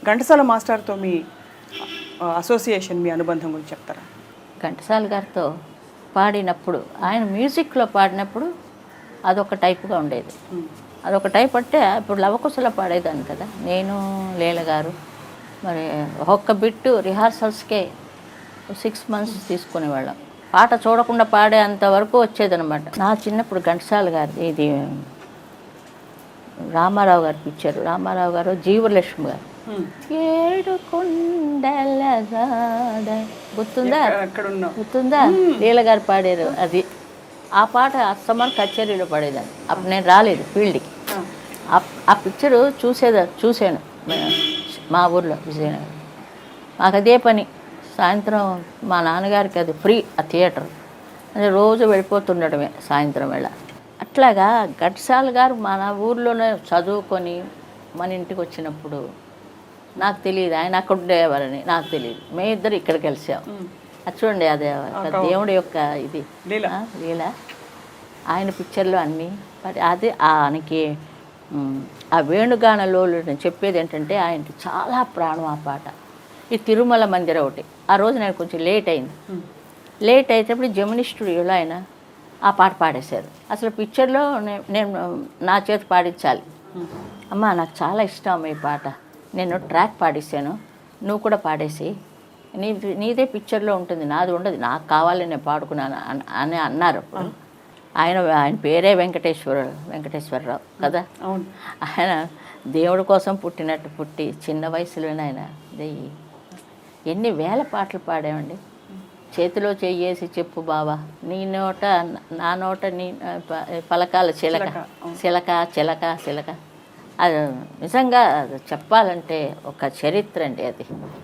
ఘంటసాల మాస్టర్తో మీ association, మీ అనుబంధం గురించి చెప్తారా? ఘంటసాల గారితో పాడినప్పుడు, ఆయన మ్యూజిక్లో పాడినప్పుడు అదొక టైపుగా ఉండేది. అదొక టైప్ అంటే ఇప్పుడు లవకుశలో పాడేదాన్ని కదా నేను, లీల గారు. మరి ఒక్కొక్క బిట్టు రిహార్సల్స్కే 6 months తీసుకునేవాళ్ళం. పాట చూడకుండా పాడే అంతవరకు వచ్చేదనమాట. నా చిన్నప్పుడు ఘంటసాల గారి ఇది రామారావు గారు పిక్చర్, రామారావు గారు, జీవలక్ష్మి గారు, ఏడు కొండల జాడ, గుర్తుందా? గుర్తుందా? లీల గారు పాడారు అది. ఆ పాట అస్తమాన్ కచేరీలో పాడేదాన్ని. అప్పుడు నేను రాలేదు ఫీల్డ్కి. ఆ పిక్చరు చూశాను మా ఊర్లో విజయనగరం. మాకు అదే పని. సాయంత్రం మా నాన్నగారికి అది ఫ్రీ ఆ థియేటర్, అది రోజు వెళ్ళిపోతుండడమే సాయంత్రం వేళ. అట్లాగా ఘంటసాల గారు మన ఊర్లోనే చదువుకొని మన ఇంటికి వచ్చినప్పుడు నాకు తెలియదు ఆయన అక్కడ ఉండేవారని, నాకు తెలియదు. మేమిద్దరు ఇక్కడ కలిసాం. అది చూడండి, అదే దేవుడి యొక్క ఇది లీల. ఆయన పిక్చర్లో అన్నీ అదే. ఆయనకి ఆ వేణుగానలో చెప్పేది ఏంటంటే ఆయనకి చాలా ప్రాణం ఆ పాట. ఈ తిరుమల మందిరం ఒకటి. ఆ రోజు నేను కొంచెం లేట్ అయింది. లేట్ అయినప్పుడు జమినీ స్టూడియోలో ఆయన ఆ పాట పాడేశారు. అసలు పిక్చర్లో నేను నా చేతి పాడించాలి. అమ్మ నాకు చాలా ఇష్టం ఈ పాట, నేను ట్రాక్ పాడేశాను, నువ్వు కూడా పాడేసి, నీదే పిక్చర్లో ఉంటుంది, నాది ఉండదు, నాకు కావాలని నేను పాడుకున్నాను అని అన్నారు. ఆయన పేరే వెంకటేశ్వరరావు కదా. ఆయన దేవుడి కోసం పుట్టినట్టు పుట్టి చిన్న వయసులోనే ఆయన ఎన్ని వేల పాటలు పాడామండి. చేతిలో చెయ్యేసి చెప్పు బావా, నీ నోట నా నోట నీ పలకాల చిలక చిలక చిలక చిలక. అది నిజంగా చెప్పాలంటే ఒక చరిత్ర అండి అది.